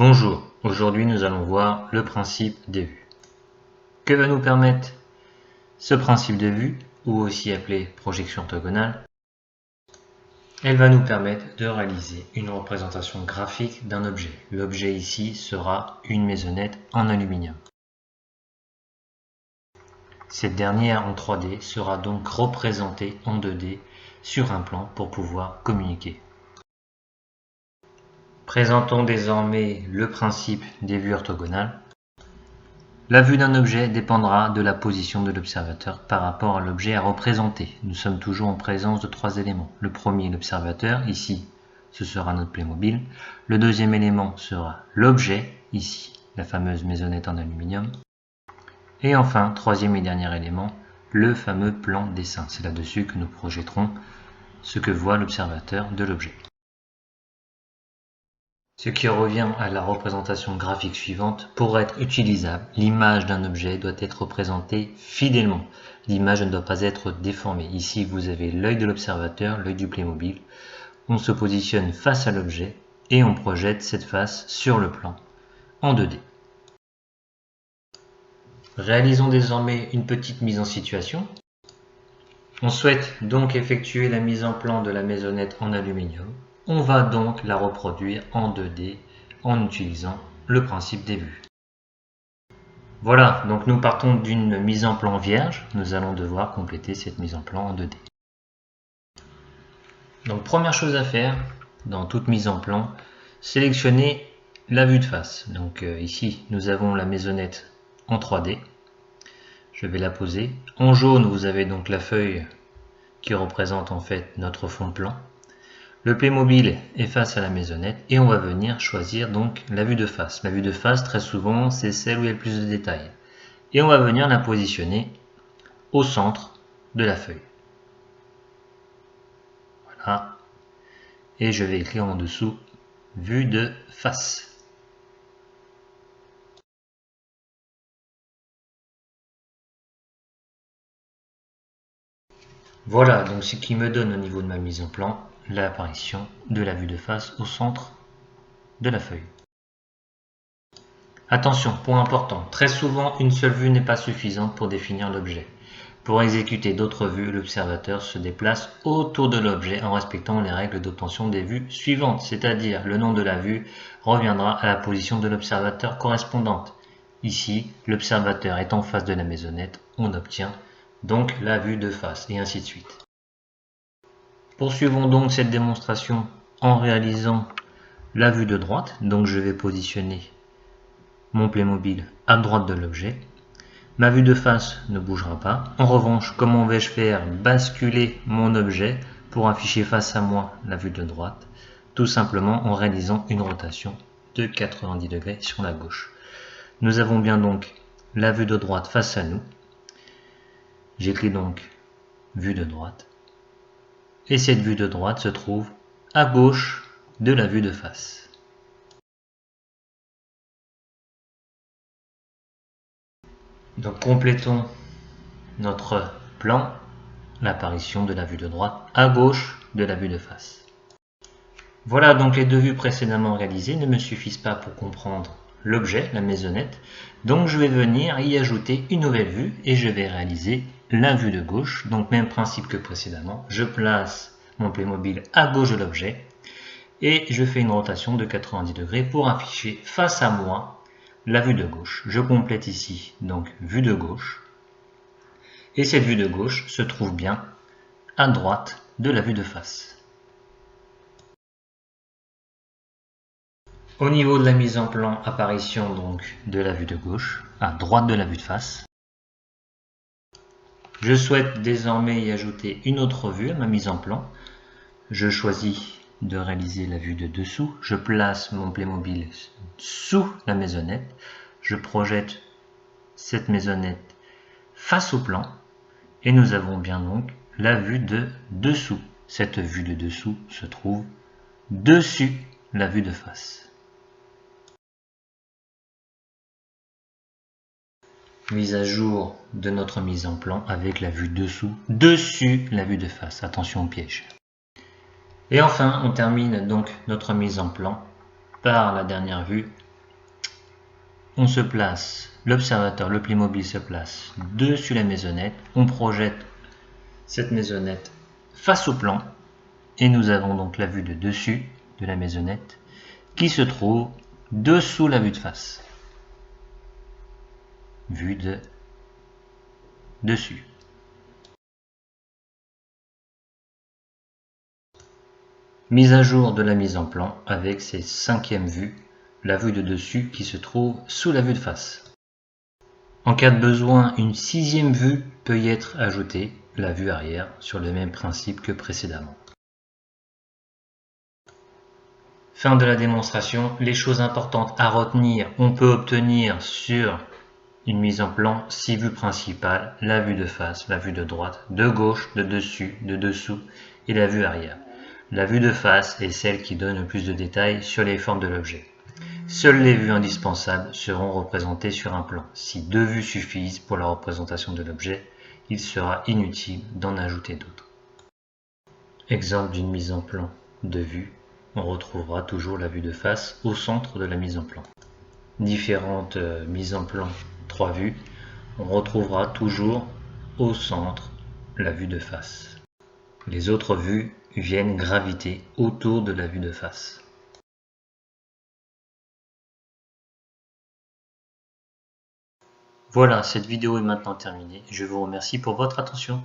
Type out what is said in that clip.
Bonjour, aujourd'hui nous allons voir le principe des vues. Que va nous permettre ce principe de vue, ou aussi appelé projection orthogonale? Elle va nous permettre de réaliser une représentation graphique d'un objet. L'objet ici sera une maisonnette en aluminium. Cette dernière en 3D sera donc représentée en 2D sur un plan pour pouvoir communiquer. Présentons désormais le principe des vues orthogonales. La vue d'un objet dépendra de la position de l'observateur par rapport à l'objet à représenter. Nous sommes toujours en présence de trois éléments. Le premier, l'observateur, ici, ce sera notre Playmobil. Le deuxième élément sera l'objet, ici, la fameuse maisonnette en aluminium. Et enfin, troisième et dernier élément, le fameux plan dessin. C'est là-dessus que nous projetterons ce que voit l'observateur de l'objet. Ce qui revient à la représentation graphique suivante, pour être utilisable, l'image d'un objet doit être représentée fidèlement. L'image ne doit pas être déformée. Ici, vous avez l'œil de l'observateur, l'œil du Playmobil. On se positionne face à l'objet et on projette cette face sur le plan en 2D. Réalisons désormais une petite mise en situation. On souhaite donc effectuer la mise en plan de la maisonnette en aluminium. On va donc la reproduire en 2D en utilisant le principe des vues. Voilà, donc nous partons d'une mise en plan vierge. Nous allons devoir compléter cette mise en plan en 2D. Donc première chose à faire dans toute mise en plan, sélectionner la vue de face. Donc ici nous avons la maisonnette en 3D. Je vais la poser. En jaune vous avez donc la feuille qui représente en fait notre fond de plan. Le Playmobil est face à la maisonnette et on va venir choisir donc la vue de face. La vue de face, très souvent, c'est celle où il y a le plus de détails. Et on va venir la positionner au centre de la feuille. Voilà. Et je vais écrire en dessous vue de face. Voilà donc ce qui me donne au niveau de ma mise en plan l'apparition de la vue de face au centre de la feuille. Attention, point important, très souvent une seule vue n'est pas suffisante pour définir l'objet. Pour exécuter d'autres vues, l'observateur se déplace autour de l'objet en respectant les règles d'obtention des vues suivantes, c'est-à-dire le nom de la vue reviendra à la position de l'observateur correspondante. Ici, l'observateur est en face de la maisonnette, on obtient donc la vue de face, et ainsi de suite. Poursuivons donc cette démonstration en réalisant la vue de droite. Donc je vais positionner mon Playmobil à droite de l'objet. Ma vue de face ne bougera pas. En revanche, comment vais-je faire basculer mon objet pour afficher face à moi la vue de droite? Tout simplement en réalisant une rotation de 90 degrés sur la gauche. Nous avons bien donc la vue de droite face à nous. J'écris donc vue de droite. Et cette vue de droite se trouve à gauche de la vue de face. Donc complétons notre plan, l'apparition de la vue de droite à gauche de la vue de face. Voilà, donc les deux vues précédemment réalisées ne me suffisent pas pour comprendre l'objet, la maisonnette. Donc je vais venir y ajouter une nouvelle vue et je vais réaliser la vue de gauche. Donc même principe que précédemment, je place mon Playmobil à gauche de l'objet et je fais une rotation de 90 degrés pour afficher face à moi la vue de gauche. Je complète ici donc vue de gauche et cette vue de gauche se trouve bien à droite de la vue de face. Au niveau de la mise en plan, apparition donc de la vue de gauche, à droite de la vue de face. Je souhaite désormais y ajouter une autre vue à ma mise en plan. Je choisis de réaliser la vue de dessous. Je place mon Playmobil sous la maisonnette. Je projette cette maisonnette face au plan. Et nous avons bien donc la vue de dessous. Cette vue de dessous se trouve dessus la vue de face. Mise à jour de notre mise en plan avec la vue dessous, dessus la vue de face. Attention au piège. Et enfin, on termine donc notre mise en plan par la dernière vue, on se place, l'observateur, le Playmobil se place dessus la maisonnette, on projette cette maisonnette face au plan, et nous avons donc la vue de dessus de la maisonnette qui se trouve dessous la vue de face. Vue de dessus. Mise à jour de la mise en plan avec ses 5e vues, la vue de dessus qui se trouve sous la vue de face. En cas de besoin, une 6e vue peut y être ajoutée, la vue arrière, sur le même principe que précédemment. Fin de la démonstration. Les choses importantes à retenir, on peut obtenir sur une mise en plan 6 vues principales, la vue de face, la vue de droite, de gauche, de dessus, de dessous et la vue arrière. La vue de face est celle qui donne le plus de détails sur les formes de l'objet. Seules les vues indispensables seront représentées sur un plan. Si 2 vues suffisent pour la représentation de l'objet, il sera inutile d'en ajouter d'autres. Exemple d'une mise en plan de vue, on retrouvera toujours la vue de face au centre de la mise en plan. Différentes mises en plan 3 vues, on retrouvera toujours au centre la vue de face. Les autres vues viennent graviter autour de la vue de face. Voilà, cette vidéo est maintenant terminée. Je vous remercie pour votre attention.